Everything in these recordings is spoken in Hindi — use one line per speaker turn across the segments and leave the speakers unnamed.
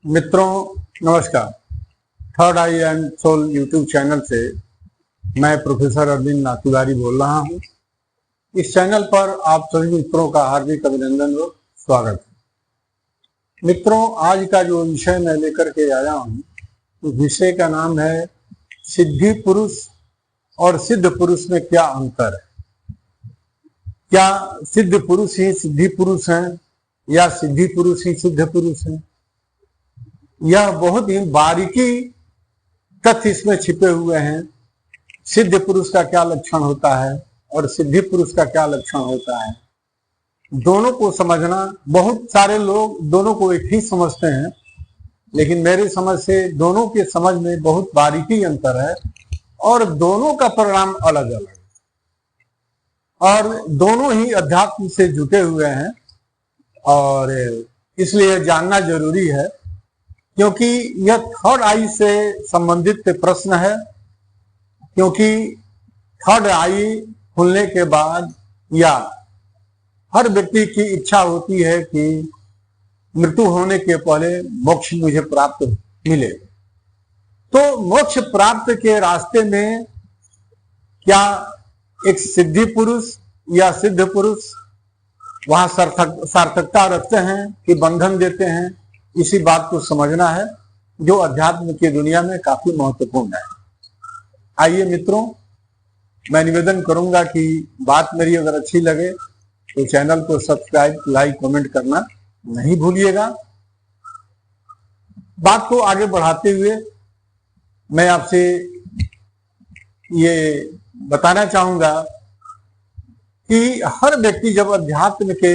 मित्रों नमस्कार। Third eye and soul YouTube channel से मैं प्रोफेसर अरविंद नाथुरारी बोल रहा हूं। इस चैनल पर आप सभी मित्रों का हार्दिक अभिनंदन और स्वागत है। मित्रों, आज का जो विषय मैं लेकर के आया हूं उस विषय का नाम है सिद्धि पुरुष और सिद्ध पुरुष में क्या अंतर है। क्या सिद्ध पुरुष ही सिद्धि पुरुष हैं या सिद्धि पुरुष ही सिद्ध पुरुष हैं? यह बहुत ही बारीकी तथ्य इसमें छिपे हुए हैं। सिद्ध पुरुष का क्या लक्षण होता है और सिद्धि पुरुष का क्या लक्षण होता है, दोनों को समझना। बहुत सारे लोग दोनों को एक ही समझते हैं, लेकिन मेरी समझ से दोनों के समझ में बहुत बारीकी अंतर है और दोनों का परिणाम अलग अलग है और दोनों ही अध्यात्म से जुटे हुए हैं। और इसलिए जानना जरूरी है, क्योंकि यह थर्ड आई से संबंधित प्रश्न है। क्योंकि थर्ड आई खुलने के बाद या हर व्यक्ति की इच्छा होती है कि मृत्यु होने के पहले मोक्ष मुझे प्राप्त मिले। तो मोक्ष प्राप्त के रास्ते में क्या एक सिद्धि पुरुष या सिद्ध पुरुष वहां सार्थकता रखते हैं कि बंधन देते हैं, इसी बात को समझना है, जो अध्यात्म की दुनिया में काफी महत्वपूर्ण है। आइए मित्रों, मैं निवेदन करूंगा कि बात मेरी अगर अच्छी लगे तो चैनल को सब्सक्राइब, लाइक, कमेंट करना नहीं भूलिएगा। बात को आगे बढ़ाते हुए मैं आपसे ये बताना चाहूंगा कि हर व्यक्ति जब अध्यात्म के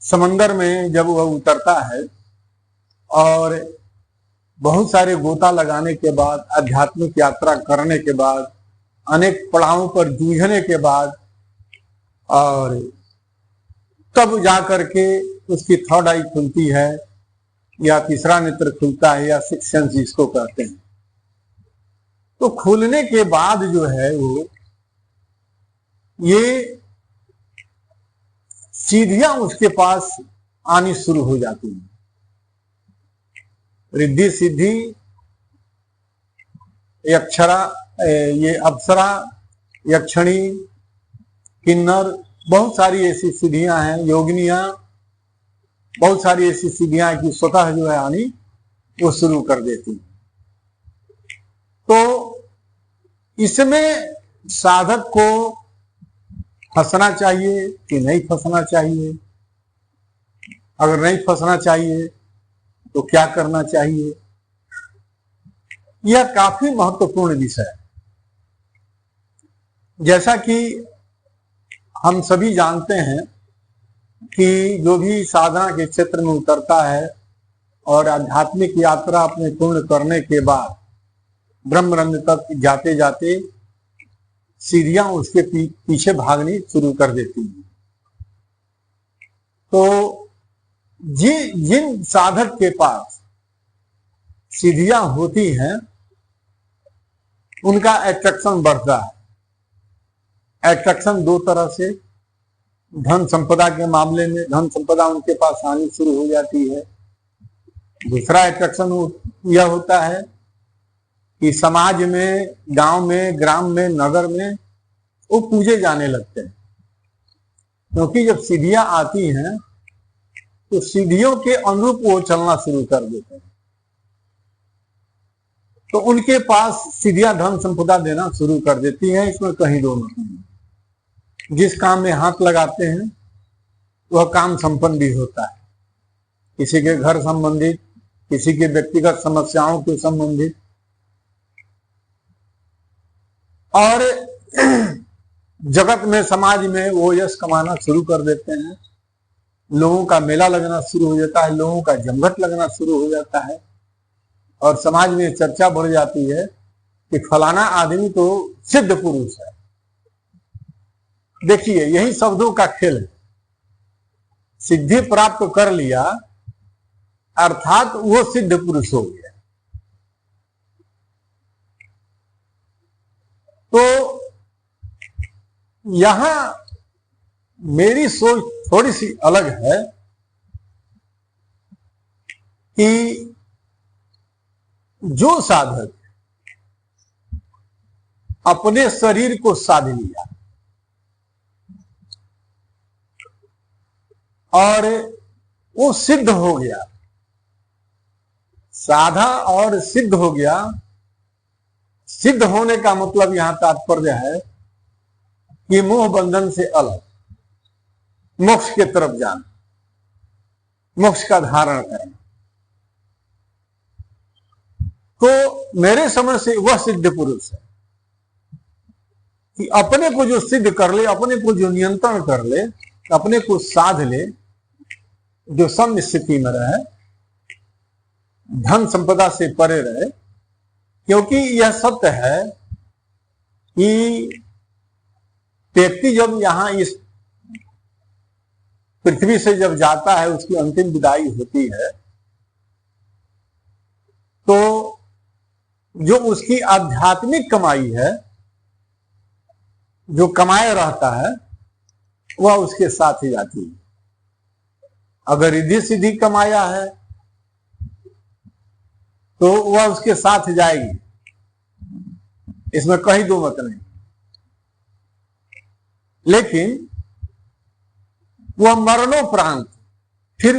समंदर में जब वह उतरता है और बहुत सारे गोता लगाने के बाद, आध्यात्मिक यात्रा करने के बाद, अनेक पड़ावों पर जूझने के बाद, और तब जाकर के उसकी थर्ड आई खुलती है या तीसरा नेत्र खुलता है या सिक्स सेंस जिसको कहते हैं। तो खुलने के बाद जो है वो ये सीधियां उसके पास आनी शुरू हो जाती हैं। रिद्धि सिद्धि, यक्षरा, ये अप्सरा, यक्षणी, किन्नर, बहुत सारी ऐसी सिद्धियां हैं, योगिनियां, बहुत सारी ऐसी सिद्धियां कि स्वतः जो है आनी वो शुरू कर देती हैं। तो इसमें साधक को फंसना चाहिए कि नहीं फंसना चाहिए? अगर नहीं फंसना चाहिए तो क्या करना चाहिए? यह काफी महत्वपूर्ण विषय है। जैसा कि हम सभी जानते हैं कि जो भी साधना के क्षेत्र में उतरता है और आध्यात्मिक यात्रा अपने पूर्ण करने के बाद ब्रह्मरंध्र तक जाते जाते सीढ़ियां उसके पीछे भागनी शुरू कर देती हैं। तो जिन साधक के पास सीढ़ियां होती हैं उनका एट्रैक्शन बढ़ता है। एट्रैक्शन दो तरह से, धन संपदा के मामले में धन संपदा उनके पास आनी शुरू हो जाती है। दूसरा एट्रैक्शन यह होता है कि समाज में, गांव में, ग्राम में, नगर में वो पूजे जाने लगते हैं। क्योंकि जब सीढ़ियां आती हैं तो सीढ़ियों के अनुरूप वो चलना शुरू कर देते हैं। तो उनके पास सीढ़ियां धन संपदा देना शुरू कर देती हैं। इसमें कहीं दो नहीं। जिस काम में हाथ लगाते हैं वह काम संपन्न भी होता है। किसी के घर संबंधित, किसी के व्यक्तिगत समस्याओं के संबंधित, और जगत में, समाज में वो यश कमाना शुरू कर देते हैं। लोगों का मेला लगना शुरू हो जाता है, लोगों का जमघट लगना शुरू हो जाता है और समाज में चर्चा बढ़ जाती है कि फलाना आदमी तो सिद्ध पुरुष है। देखिए, यही शब्दों का खेल है। सिद्धि प्राप्त कर लिया अर्थात वो सिद्ध पुरुष हो गया। तो यहां मेरी सोच थोड़ी सी अलग है कि जो साधक अपने शरीर को साध लिया और वो सिद्ध हो गया, साधा और सिद्ध हो गया। सिद्ध होने का मतलब यहां तात्पर्य है कि मोह बंधन से अलग मोक्ष के तरफ जाना, मोक्ष का धारण करना। तो मेरे समझ से वह सिद्ध पुरुष है कि अपने को जो सिद्ध कर ले, अपने को जो नियंत्रण कर ले, अपने को साध ले, जो सम स्थिति में रहे, धन संपदा से परे रहे। क्योंकि यह सत्य है कि व्यक्ति जब यहां इस पृथ्वी से जब जाता है, उसकी अंतिम विदाई होती है, तो जो उसकी आध्यात्मिक कमाई है, जो कमाए रहता है, वह उसके साथ ही जाती है। अगर रिद्धि सिद्धि कमाया है तो वह उसके साथ जाएगी, इसमें कहीं दो मत नहीं। लेकिन वह मरणोपरांत फिर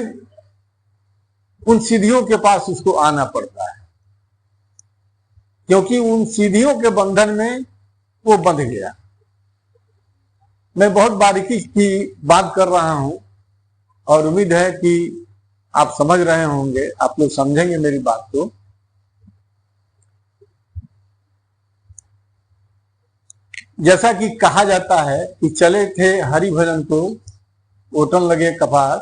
उन सिद्धियों के पास उसको आना पड़ता है, क्योंकि उन सिद्धियों के बंधन में वो बंध गया। मैं बहुत बारीकी की बात कर रहा हूं और उम्मीद है कि आप समझ रहे होंगे, आप लोग समझेंगे मेरी बात को। जैसा कि कहा जाता है कि चले थे हरि भजन को ओटन लगे कपार,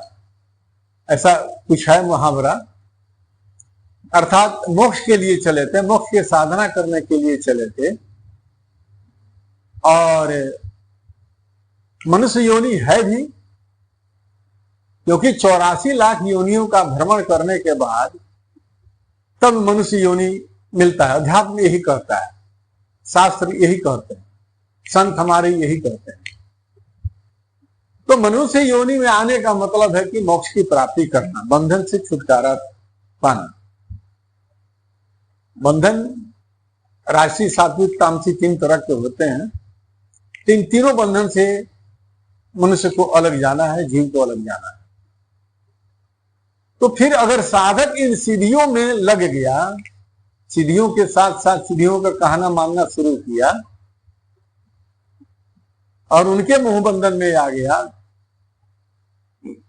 ऐसा कुछ है मुहावरा। अर्थात मोक्ष के लिए चले थे, मोक्ष की साधना करने के लिए चले थे, और मनुष्य योनि है भी, क्योंकि 84 लाख योनियों का भ्रमण करने के बाद तब मनुष्य योनि मिलता है। अध्यात्म यही कहता है, शास्त्र यही कहते हैं, संत हमारे यही कहते हैं। तो मनुष्य योनि में आने का मतलब है कि मोक्ष की प्राप्ति करना, बंधन से छुटकारा पाना। बंधन राशि, सात्विक, तामसिक 3 तरह के होते हैं। तीनों बंधन से मनुष्य को अलग जाना है, जीव को अलग जाना है। तो फिर अगर साधक इन सिद्धियों में लग गया, सिद्धियों के साथ साथ सिद्धियों का कहना मानना शुरू किया और उनके मोह बंधन में आ गया,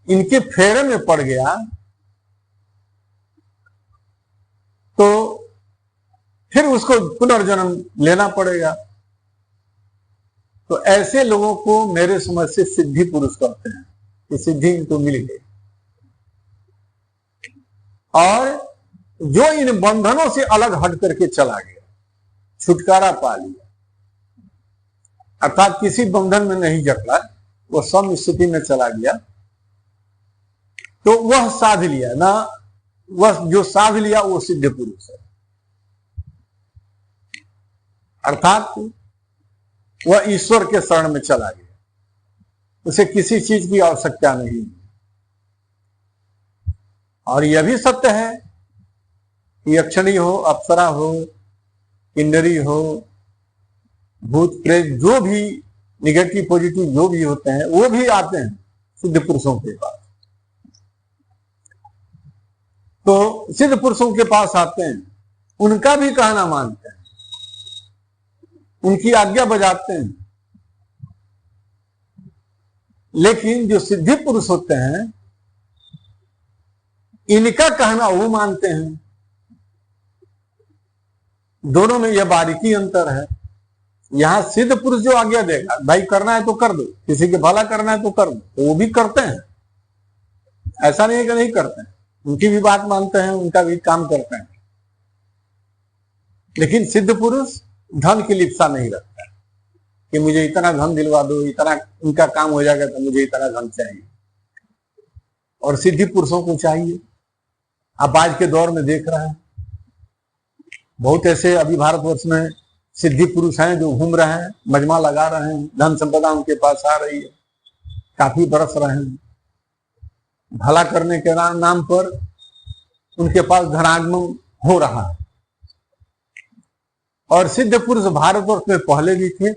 इनके फेरे में पड़ गया, तो फिर उसको पुनर्जन्म लेना पड़ेगा। तो ऐसे लोगों को मेरे समझ से सिद्धि पुरुष कहते हैं कि सिद्धि इनको मिल गई, और जो इन बंधनों से अलग हट करके चला गया, छुटकारा पा लिया, अर्थात किसी बंधन में नहीं जकड़ा, वो सम स्थिति में चला गया, तो वह साध लिया ना। वह जो साध लिया वो सिद्ध पुरुष है। अर्थात वह ईश्वर के शरण में चला गया, उसे किसी चीज की आवश्यकता नहीं। और यह भी सत्य है कि यक्षणी हो, अप्सरा हो, किन्नरी हो, भूत प्रेत, जो भी निगेटिव पॉजिटिव जो भी होते हैं, वो भी आते हैं सिद्ध पुरुषों के पास। तो सिद्ध पुरुषों के पास आते हैं, उनका भी कहना मानते हैं, उनकी आज्ञा बजाते हैं। लेकिन जो सिद्धि पुरुष होते हैं, इनका कहना वो मानते हैं। दोनों में यह बारीकी अंतर है। यहां सिद्ध पुरुष जो आज्ञा देगा, भाई करना है तो कर दो, किसी के भला करना है तो कर दो, तो वो भी करते हैं। ऐसा नहीं है कि नहीं करते हैं, उनकी भी बात मानते हैं, उनका भी काम करते हैं। लेकिन सिद्ध पुरुष धन की लिप्सा नहीं रखता है कि मुझे इतना धन दिलवा दो, इतना इनका काम हो जाएगा तो मुझे इतना धन चाहिए। और सिद्धि पुरुषों को चाहिए। आप आज के दौर में देख रहे हैं, बहुत ऐसे अभी भारतवर्ष में सिद्धि पुरुष हैं जो घूम रहे हैं, मजमा लगा रहे हैं, धन संपदा उनके पास आ रही है, काफी बरस रहे हैं। भला करने के नाम पर उनके पास धनागमन हो रहा है। और सिद्ध पुरुष भारतवर्ष में पहले भी थे,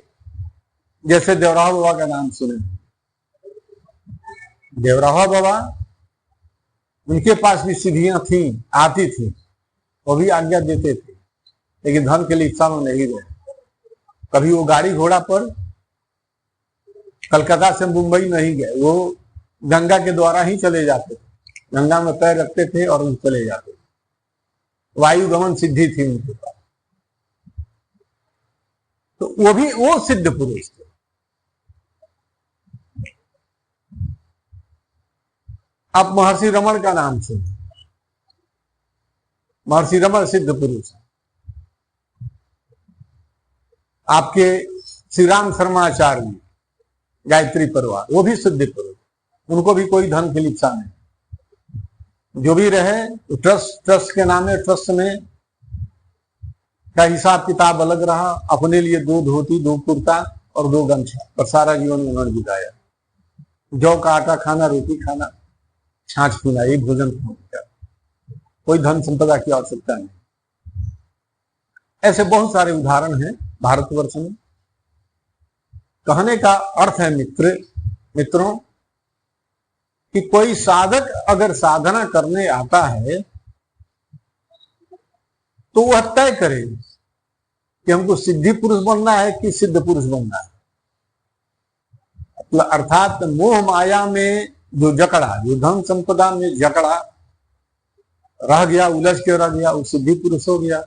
जैसे देवराहा बाबा का नाम सुने। देवराहा बाबा, उनके पास भी सिद्धियां थी, आती थी, वो भी आज्ञा देते थे, लेकिन धन के लिए इच्छा में नहीं रहे। कभी वो गाड़ी घोड़ा पर कलकत्ता से मुंबई नहीं गए, वो गंगा के द्वारा ही चले जाते थे, गंगा में पैर रखते थे और चले जाते थे। वायुगमन सिद्धि थी उनके पास। तो वो सिद्ध पुरुष थे। आप महर्षि रमण का नाम सुनिए। महर्षि रमण सिद्ध पुरुष है। आपके श्री राम शर्माचार्य गायत्री परिवार, वो भी सिद्ध पुरुष, उनको भी कोई धन की इच्छा नहीं। जो भी रहे ट्रस्ट के नाम है, ट्रस्ट में का हिसाब किताब अलग रहा। अपने लिए 2 धोती 2 कुर्ता और 2 गमछा पर सारा जीवन उन्होंने बिताया। जौ का आटा खाना, रोटी खाना, छाछ पीना, ये भोजन खाना, कोई धन संपदा की आवश्यकता नहीं। ऐसे बहुत सारे उदाहरण हैं भारतवर्ष में। कहने का अर्थ है मित्रों कि कोई साधक अगर साधना करने आता है तो वह तय करे कि हमको सिद्धि पुरुष बनना है कि सिद्ध पुरुष बनना है। अर्थात मोह माया में जो जकड़ा, जो धन संपदा में जकड़ा रह गया, उलझ के रह गया, वो सिद्धि पुरुष हो गया।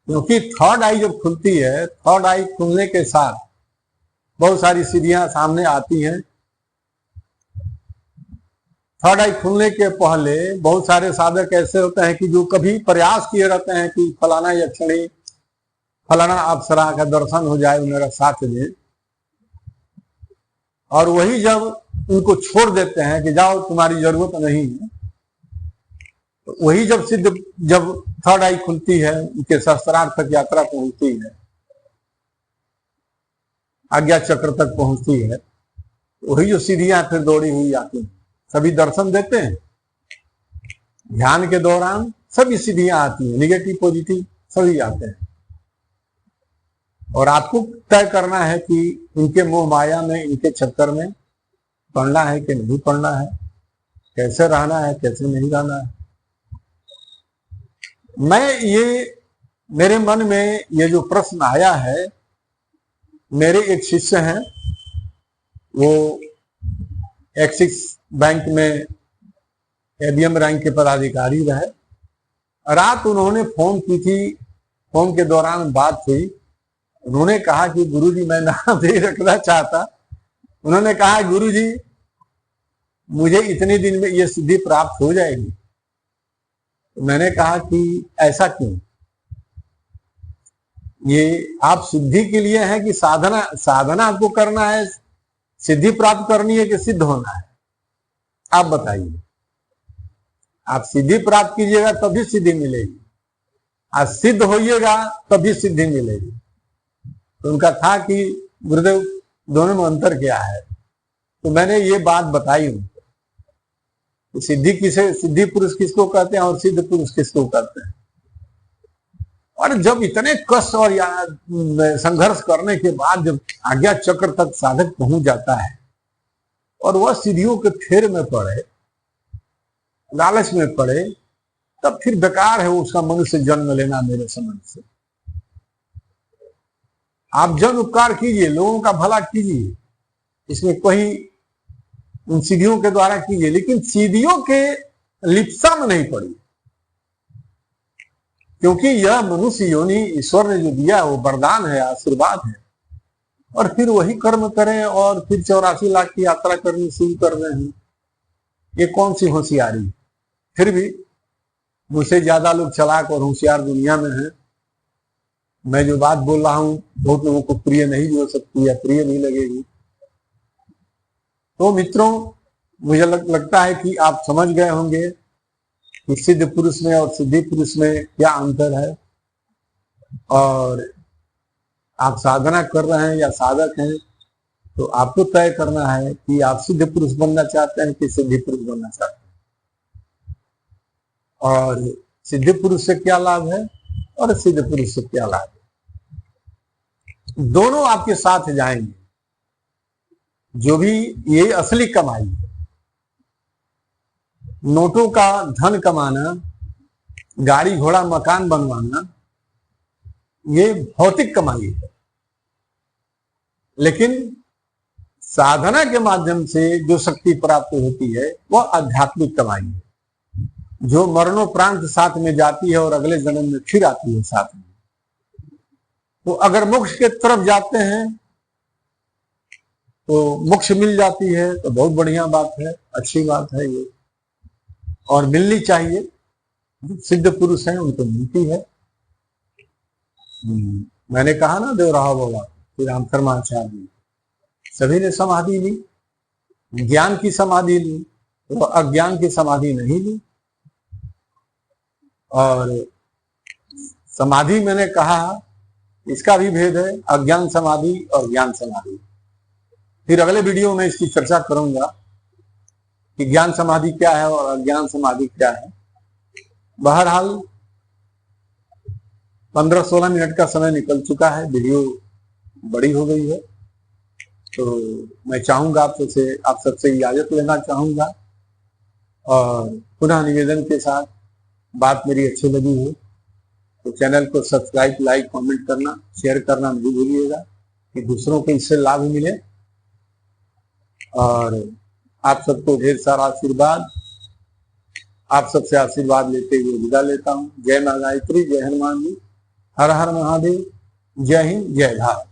क्योंकि थर्ड आई जब खुलती है, थर्ड आई खुलने के साथ बहुत सारी सिद्धियां सामने आती हैं। थर्ड आई खुलने के पहले बहुत सारे साधक ऐसे होते हैं कि जो कभी प्रयास किए रहते हैं कि फलाना यक्षिणी, फलाना अप्सरा का दर्शन हो जाए, मेरा साथ दे, और वही जब उनको छोड़ देते हैं कि जाओ तुम्हारी जरूरत नहीं है, तो वही जब थर्ड आई खुलती है, उनके शस्त्रार्थ यात्रा पहुंचती है, आज्ञा चक्र तक पहुंचती है, वही जो सीढ़ियां फिर दौड़ी हुई आती हैं। सभी दर्शन देते हैं, ध्यान के दौरान सभी सीढ़ियां आती हैं, निगेटिव पॉजिटिव सभी आते हैं। और आपको तय करना है कि इनके मोह माया में, इनके चक्कर में पढ़ना है कि नहीं पढ़ना है, कैसे रहना है कैसे नहीं रहना है। मेरे मन में ये जो प्रश्न आया है, मेरे एक शिष्य हैं, वो एक्सिस बैंक में एडीएम रैंक के पदाधिकारी रहे। रात उन्होंने फोन की थी, फोन के दौरान बात हुई। उन्होंने कहा कि गुरुजी, मैं नाम नहीं रखना चाहता, उन्होंने कहा गुरुजी मुझे इतने दिन में ये सिद्धि प्राप्त हो जाएगी। तो मैंने कहा कि ऐसा क्यों? ये आप सिद्धि के लिए है कि साधना आपको करना है, सिद्धि प्राप्त करनी है कि सिद्ध होना है? आप बताइए। आप सिद्धि प्राप्त कीजिएगा तभी सिद्धि मिलेगी, आज सिद्ध होइएगा तभी सिद्धि मिलेगी। तो उनका था कि गुरुदेव दोनों में अंतर क्या है? तो मैंने ये बात बताई उनको, सिद्धि पुरुष किसको कहते हैं और सिद्ध पुरुष किसको कहते हैं। और जब इतने कष्ट और संघर्ष करने के बाद जब आज्ञा चक्र तक साधक पहुंच जाता है और वह सीढ़ियों के फेर में पड़े, लालच में पड़े, तब फिर बेकार है उसका मनुष्य जन्म लेना। मेरे समझ से आप जन उपकार कीजिए, लोगों का भला कीजिए, इसमें कोई उन सीढ़ियों के द्वारा कीजिए, लेकिन सीढ़ियों के लिप्सा में नहीं पड़ी, क्योंकि यह मनुष्य योनि ईश्वर ने जो दिया वो वरदान है, आशीर्वाद है। और फिर वही कर्म करें और फिर 84 लाख की यात्रा करनी शुरू कर रहे हैं, ये कौन सी होशियारी? फिर भी मुझसे ज्यादा लोग चालाक और होशियार दुनिया में हैं। मैं जो बात बोल रहा हूं बहुत लोगों को प्रिय नहीं हो सकती या प्रिय नहीं लगेगी। तो मित्रों, मुझे लगता है कि आप समझ गए होंगे कि सिद्ध पुरुष में और सिद्धि पुरुष में क्या अंतर है। और आप साधना कर रहे हैं या साधक हैं, तो आपको तय करना है कि आप सिद्ध पुरुष बनना चाहते हैं कि सिद्धि पुरुष बनना चाहते हैं। और सिद्ध पुरुष से क्या लाभ है और सिद्ध पुरुष से क्या लाभ है, दोनों आपके साथ जाएंगे। जो भी ये असली कमाई है, नोटों का धन कमाना, गाड़ी घोड़ा मकान बनवाना, ये भौतिक कमाई है। लेकिन साधना के माध्यम से जो शक्ति प्राप्त होती है वह आध्यात्मिक कमाई है, जो मरणोपरांत साथ में जाती है और अगले जन्म में फिर आती है साथ में। तो अगर मोक्ष के तरफ जाते हैं तो मोक्ष मिल जाती है तो बहुत बढ़िया बात है, अच्छी बात है ये, और मिलनी चाहिए। जो सिद्ध पुरुष हैं उनको मिलती है। मैंने कहा ना देवराहा बाबा, श्री राम शर्मा आचार्य जी, सभी ने समाधि ली, ज्ञान की समाधि ली, तो अज्ञान की समाधि नहीं ली। और समाधि मैंने कहा इसका भी भेद है, अज्ञान समाधि और ज्ञान समाधि। फिर अगले वीडियो में इसकी चर्चा करूंगा कि ज्ञान समाधि क्या है और अज्ञान समाधि क्या है। बहरहाल 15-16 मिनट का समय निकल चुका है, वीडियो बड़ी हो गई है, तो मैं चाहूंगा आप सबसे इजाजत लेना चाहूंगा। और पुनः निवेदन के साथ, बात मेरी अच्छी लगी हो तो चैनल को सब्सक्राइब, लाइक, कमेंट करना, शेयर करना नहीं भूलिएगा कि दूसरों को इससे लाभ मिले। और आप सबको ढेर सारा आशीर्वाद, आप सबसे आशीर्वाद लेते हुए विदा लेता हूँ। जय मां गायत्री, जय हनुमान जी, हर हर महादेव, जय हिंद, जय भारत।